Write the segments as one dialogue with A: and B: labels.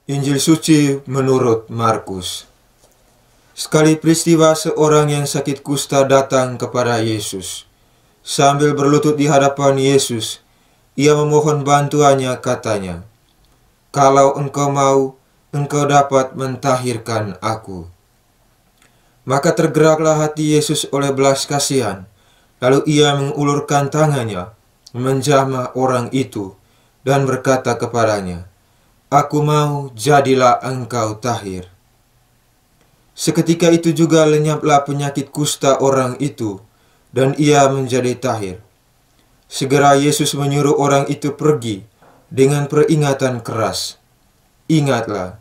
A: Injil suci menurut Markus. Sekali peristiwa seorang yang sakit kusta datang kepada Yesus. Sambil berlutut di hadapan Yesus, ia memohon bantuannya, katanya, "Kalau engkau mau, engkau dapat mentahirkan aku." Maka tergeraklah hati Yesus oleh belas kasihan. Lalu ia mengulurkan tangannya, menjamah orang itu, dan berkata kepadanya, "Aku mau, jadilah engkau tahir." Seketika itu juga lenyaplah penyakit kusta orang itu, dan ia menjadi tahir. Segera Yesus menyuruh orang itu pergi dengan peringatan keras, "Ingatlah,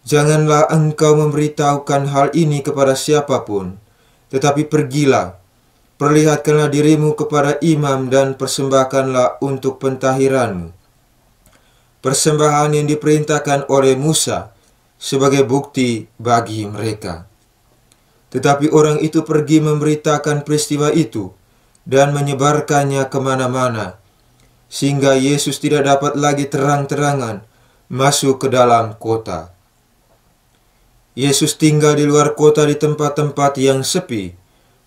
A: janganlah engkau memberitahukan hal ini kepada siapapun, tetapi pergilah, perlihatkanlah dirimu kepada imam dan persembahkanlah untuk pentahiranmu persembahan yang diperintahkan oleh Musa sebagai bukti bagi mereka." Tetapi orang itu pergi memberitakan peristiwa itu dan menyebarkannya kemana-mana, sehingga Yesus tidak dapat lagi terang-terangan masuk ke dalam kota. Yesus tinggal di luar kota di tempat-tempat yang sepi,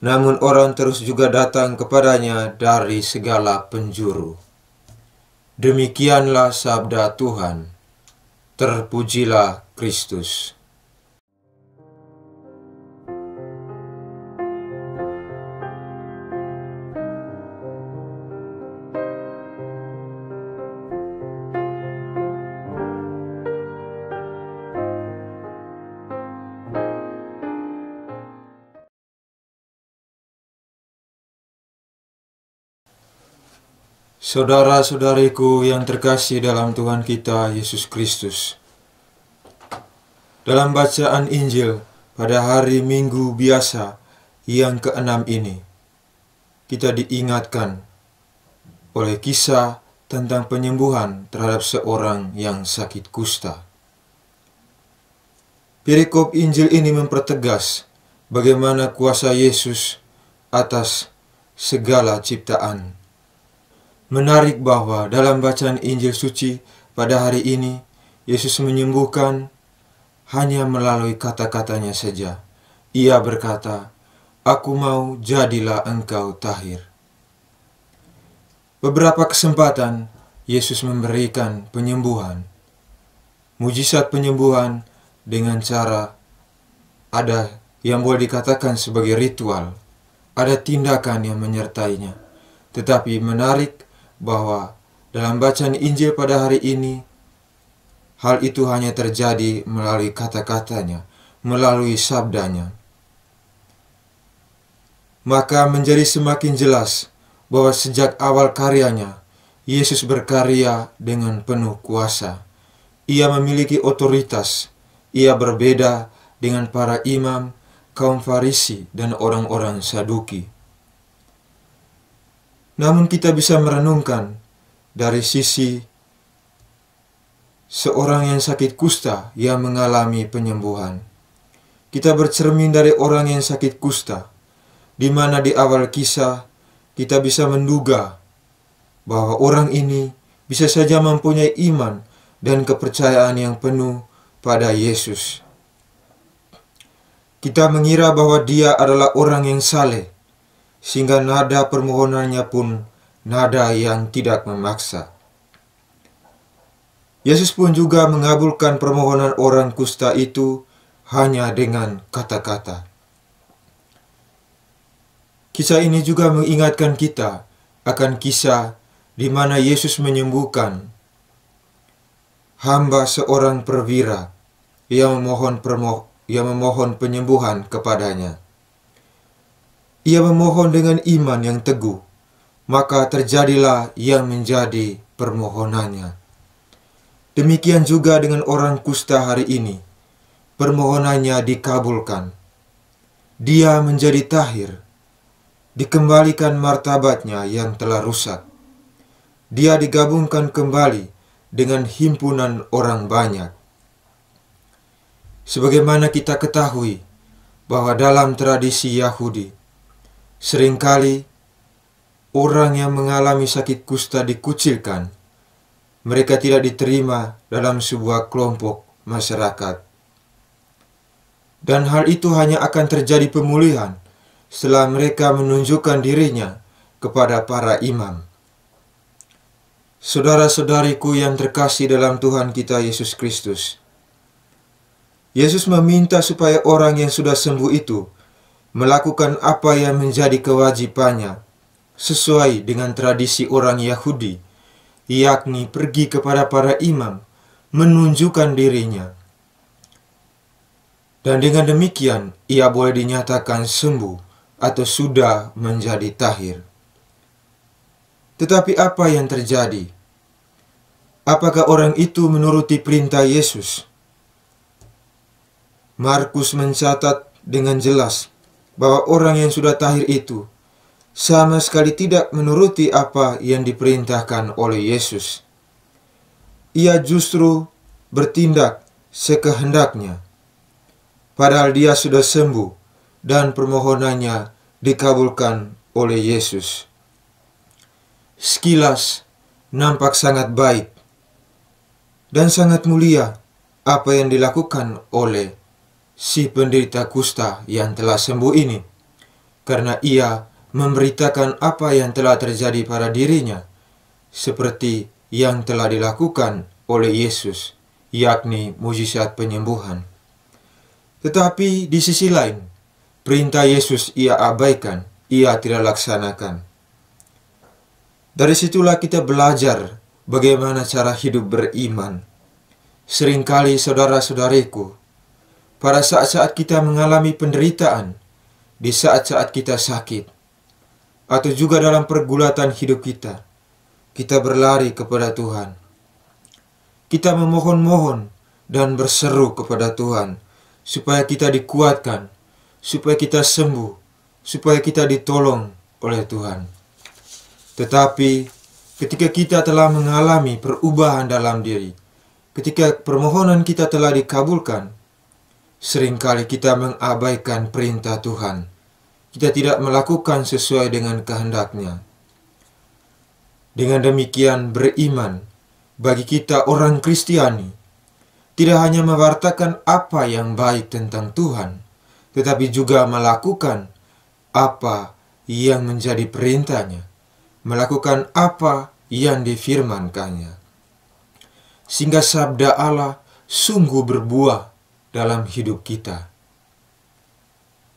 A: namun orang terus juga datang kepadanya dari segala penjuru. Demikianlah sabda Tuhan. Terpujilah Kristus. Saudara-saudariku yang terkasih dalam Tuhan kita Yesus Kristus, dalam bacaan Injil pada hari Minggu biasa yang ke-6 ini, kita diingatkan oleh kisah tentang penyembuhan terhadap seorang yang sakit kusta. Perikop Injil ini mempertegas bagaimana kuasa Yesus atas segala ciptaan. Menarik bahwa dalam bacaan Injil suci pada hari ini, Yesus menyembuhkan hanya melalui kata-katanya saja. Ia berkata, "Aku mau, jadilah engkau tahir." Beberapa kesempatan Yesus memberikan penyembuhan, mujizat penyembuhan dengan cara ada yang boleh dikatakan sebagai ritual, ada tindakan yang menyertainya. Tetapi menarik bahwa dalam bacaan Injil pada hari ini, hal itu hanya terjadi melalui kata-katanya, melalui sabdanya. Maka menjadi semakin jelas bahwa sejak awal karyanya, Yesus berkarya dengan penuh kuasa. Ia memiliki otoritas. Ia berbeda dengan para imam, kaum Farisi, dan orang-orang Saduki. Namun kita bisa merenungkan dari sisi seorang yang sakit kusta yang mengalami penyembuhan. Kita bercermin dari orang yang sakit kusta, di mana di awal kisah kita bisa menduga bahwa orang ini bisa saja mempunyai iman dan kepercayaan yang penuh pada Yesus. Kita mengira bahwa dia adalah orang yang saleh, sehingga nada permohonannya pun nada yang tidak memaksa. Yesus pun juga mengabulkan permohonan orang kusta itu hanya dengan kata-kata. Kisah ini juga mengingatkan kita akan kisah di mana Yesus menyembuhkan hamba seorang perwira yang memohon penyembuhan kepadanya. Ia memohon dengan iman yang teguh, maka terjadilah yang menjadi permohonannya. Demikian juga dengan orang kusta hari ini, permohonannya dikabulkan. Dia menjadi tahir, dikembalikan martabatnya yang telah rusak. Dia digabungkan kembali dengan himpunan orang banyak. Sebagaimana kita ketahui bahwa dalam tradisi Yahudi, seringkali orang yang mengalami sakit kusta dikucilkan, mereka tidak diterima dalam sebuah kelompok masyarakat. Dan hal itu hanya akan terjadi pemulihan setelah mereka menunjukkan dirinya kepada para imam. Saudara-saudariku yang terkasih dalam Tuhan kita Yesus Kristus, Yesus meminta supaya orang yang sudah sembuh itu melakukan apa yang menjadi kewajibannya sesuai dengan tradisi orang Yahudi, yakni pergi kepada para imam, menunjukkan dirinya. Dan dengan demikian, ia boleh dinyatakan sembuh atau sudah menjadi tahir. Tetapi apa yang terjadi? Apakah orang itu menuruti perintah Yesus? Markus mencatat dengan jelas bahwa orang yang sudah tahir itu sama sekali tidak menuruti apa yang diperintahkan oleh Yesus. Ia justru bertindak sekehendaknya, padahal dia sudah sembuh dan permohonannya dikabulkan oleh Yesus. Sekilas nampak sangat baik dan sangat mulia apa yang dilakukan oleh si penderita kusta yang telah sembuh ini, karena ia memberitakan apa yang telah terjadi pada dirinya, seperti yang telah dilakukan oleh Yesus, yakni mujizat penyembuhan. Tetapi di sisi lain, perintah Yesus ia abaikan, ia tidak laksanakan. Dari situlah kita belajar bagaimana cara hidup beriman. Seringkali saudara-saudariku, pada saat-saat kita mengalami penderitaan, di saat-saat kita sakit, atau juga dalam pergulatan hidup kita, kita berlari kepada Tuhan. Kita memohon-mohon dan berseru kepada Tuhan, supaya kita dikuatkan, supaya kita sembuh, supaya kita ditolong oleh Tuhan. Tetapi ketika kita telah mengalami perubahan dalam diri, ketika permohonan kita telah dikabulkan, seringkali kita mengabaikan perintah Tuhan. Kita tidak melakukan sesuai dengan kehendaknya. Dengan demikian, beriman bagi kita orang Kristiani tidak hanya mewartakan apa yang baik tentang Tuhan, tetapi juga melakukan apa yang menjadi perintahnya, melakukan apa yang difirmankannya, sehingga sabda Allah sungguh berbuah dalam hidup kita.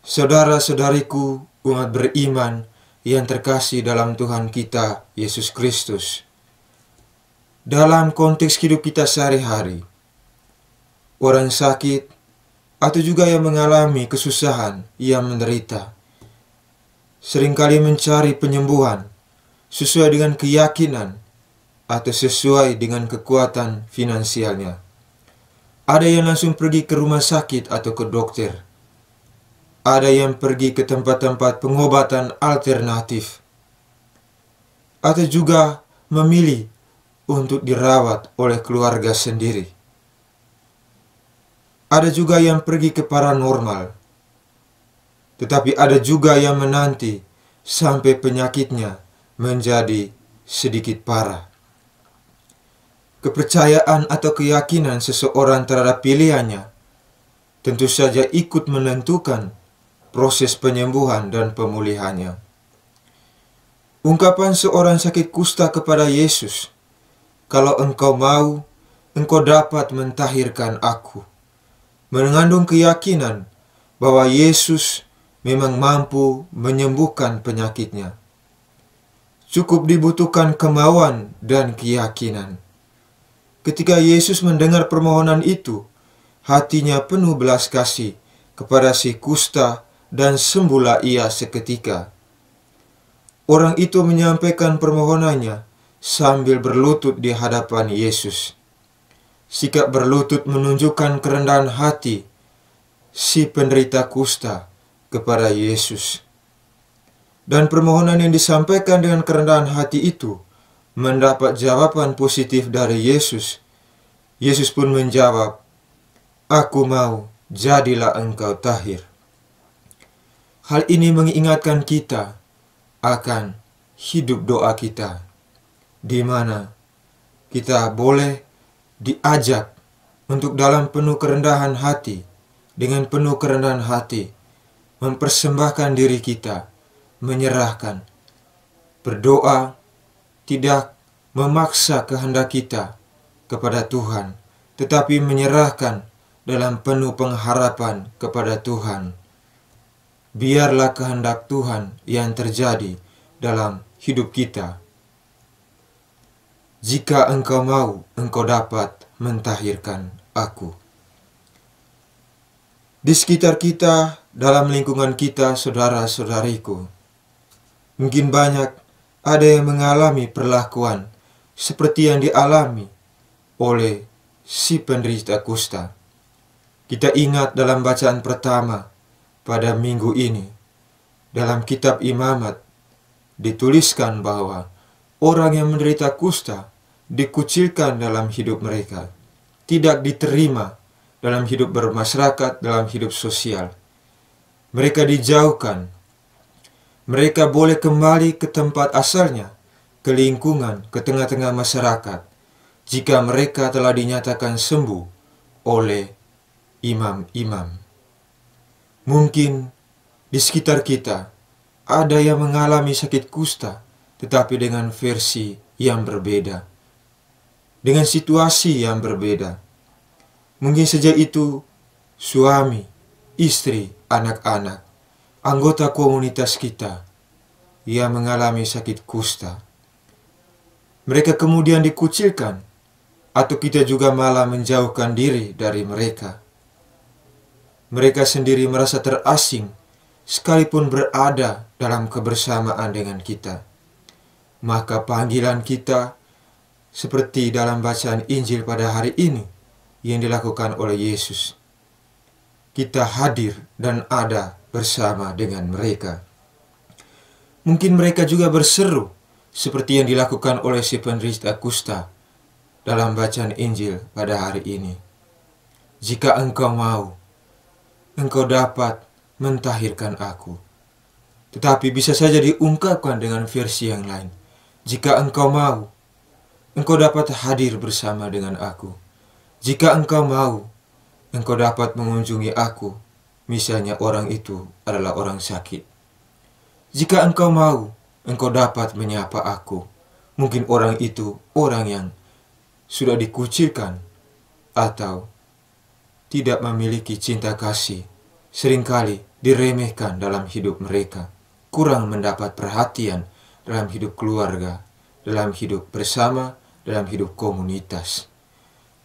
A: Saudara-saudariku, umat beriman yang terkasih dalam Tuhan kita Yesus Kristus, dalam konteks hidup kita sehari-hari, orang sakit atau juga yang mengalami kesusahan, yang menderita, seringkali mencari penyembuhan sesuai dengan keyakinan atau sesuai dengan kekuatan finansialnya. Ada yang langsung pergi ke rumah sakit atau ke dokter. Ada yang pergi ke tempat-tempat pengobatan alternatif, atau juga memilih untuk dirawat oleh keluarga sendiri. Ada juga yang pergi ke paranormal, tetapi ada juga yang menanti sampai penyakitnya menjadi sedikit parah. Kepercayaan atau keyakinan seseorang terhadap pilihannya tentu saja ikut menentukan proses penyembuhan dan pemulihannya. Ungkapan seorang sakit kusta kepada Yesus, "Kalau engkau mau, engkau dapat mentahirkan aku," mengandung keyakinan bahwa Yesus memang mampu menyembuhkan penyakitnya. Cukup dibutuhkan kemauan dan keyakinan. Ketika Yesus mendengar permohonan itu, hatinya penuh belas kasih kepada si kusta, dan sembuhlah ia seketika. Orang itu menyampaikan permohonannya sambil berlutut di hadapan Yesus. Sikap berlutut menunjukkan kerendahan hati si penderita kusta kepada Yesus. Dan permohonan yang disampaikan dengan kerendahan hati itu mendapat jawaban positif dari Yesus. Yesus pun menjawab, "Aku mau, jadilah engkau tahir." Hal ini mengingatkan kita akan hidup doa kita, di mana kita boleh diajak untuk dalam penuh kerendahan hati, dengan penuh kerendahan hati, mempersembahkan diri kita, menyerahkan, berdoa, tidak memaksa kehendak kita kepada Tuhan, tetapi menyerahkan dalam penuh pengharapan kepada Tuhan. Biarlah kehendak Tuhan yang terjadi dalam hidup kita. Jika engkau mau, engkau dapat mentahirkan aku. Di sekitar kita, dalam lingkungan kita, saudara-saudariku, mungkin banyak ada yang mengalami perlakuan seperti yang dialami oleh si penderita kusta. Kita ingat dalam bacaan pertama pada minggu ini, dalam kitab Imamat dituliskan bahwa orang yang menderita kusta dikucilkan dalam hidup mereka, tidak diterima dalam hidup bermasyarakat, dalam hidup sosial. Mereka dijauhkan. Mereka boleh kembali ke tempat asalnya, ke lingkungan, ke tengah-tengah masyarakat, jika mereka telah dinyatakan sembuh oleh imam-imam. Mungkin di sekitar kita ada yang mengalami sakit kusta, tetapi dengan versi yang berbeda, dengan situasi yang berbeda. Mungkin saja itu suami, istri, anak-anak, anggota komunitas kita yang mengalami sakit kusta. Mereka kemudian dikucilkan, atau kita juga malah menjauhkan diri dari mereka. Mereka sendiri merasa terasing, sekalipun berada dalam kebersamaan dengan kita. Maka panggilan kita, seperti dalam bacaan Injil pada hari ini, yang dilakukan oleh Yesus. Kita hadir dan ada bersama dengan mereka. Mungkin mereka juga berseru, seperti yang dilakukan oleh si penderita kusta dalam bacaan Injil pada hari ini. Jika engkau mau, engkau dapat mentahirkan aku. Tetapi bisa saja diungkapkan dengan versi yang lain. Jika engkau mau, engkau dapat hadir bersama dengan aku. Jika engkau mau, engkau dapat mengunjungi aku. Misalnya orang itu adalah orang sakit. Jika engkau mau, engkau dapat menyapa aku. Mungkin orang itu orang yang sudah dikucilkan atau tidak memiliki cinta kasih, seringkali diremehkan dalam hidup mereka, kurang mendapat perhatian dalam hidup keluarga, dalam hidup bersama, dalam hidup komunitas.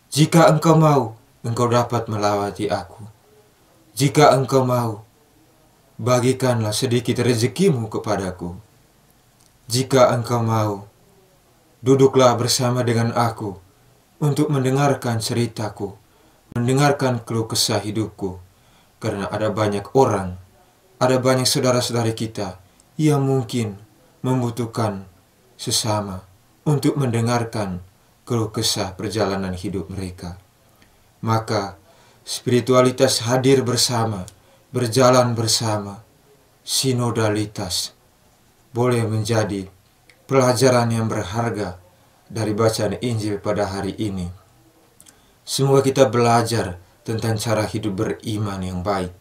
A: Jika engkau mau, engkau dapat melawati aku. Jika engkau mau, bagikanlah sedikit rezekimu kepadaku. Jika engkau mau, duduklah bersama dengan aku untuk mendengarkan ceritaku, mendengarkan keluh kesah hidupku. Karena ada banyak orang, ada banyak saudara-saudari kita yang mungkin membutuhkan sesama untuk mendengarkan keluh kesah perjalanan hidup mereka. Maka spiritualitas hadir bersama, berjalan bersama, sinodalitas boleh menjadi pelajaran yang berharga dari bacaan Injil pada hari ini. Semoga kita belajar tentang cara hidup beriman yang baik,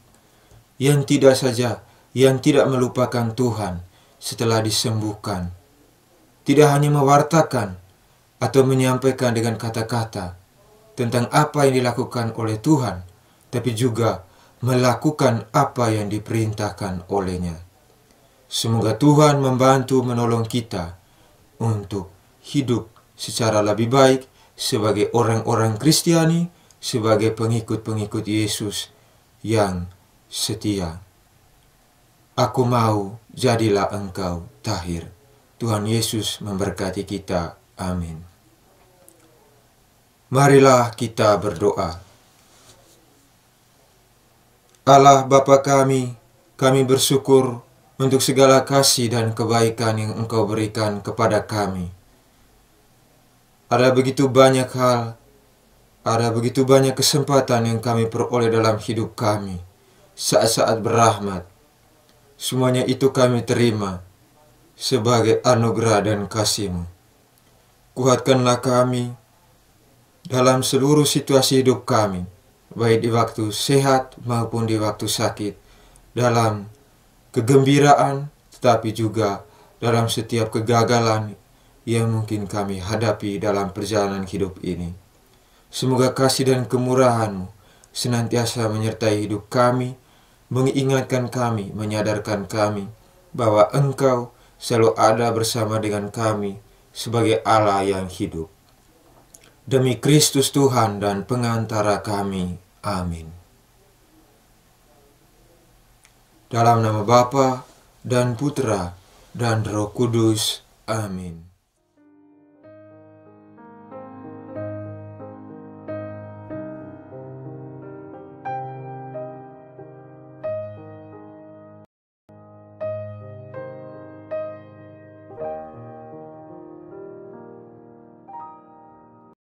A: yang tidak melupakan Tuhan setelah disembuhkan, tidak hanya mewartakan atau menyampaikan dengan kata-kata tentang apa yang dilakukan oleh Tuhan, tapi juga melakukan apa yang diperintahkan olehnya. Semoga Tuhan membantu menolong kita untuk hidup secara lebih baik sebagai orang-orang Kristiani, sebagai pengikut-pengikut Yesus yang setia. Aku mau, jadilah engkau tahir. Tuhan Yesus memberkati kita. Amin. Marilah kita berdoa. Allah Bapa kami bersyukur untuk segala kasih dan kebaikan yang Engkau berikan kepada kami. Ada begitu banyak hal, ada begitu banyak kesempatan yang kami peroleh dalam hidup kami, saat-saat berahmat. Semuanya itu kami terima sebagai anugerah dan kasih-Mu. Kuatkanlah kami dalam seluruh situasi hidup kami, baik di waktu sehat maupun di waktu sakit, dalam kegembiraan tetapi juga dalam setiap kegagalan yang mungkin kami hadapi dalam perjalanan hidup ini. Semoga kasih dan kemurahan-Mu senantiasa menyertai hidup kami, mengingatkan kami, menyadarkan kami bahwa Engkau selalu ada bersama dengan kami sebagai Allah yang hidup. Demi Kristus Tuhan dan pengantara kami. Amin. Dalam nama Bapa dan Putra dan Roh Kudus. Amin.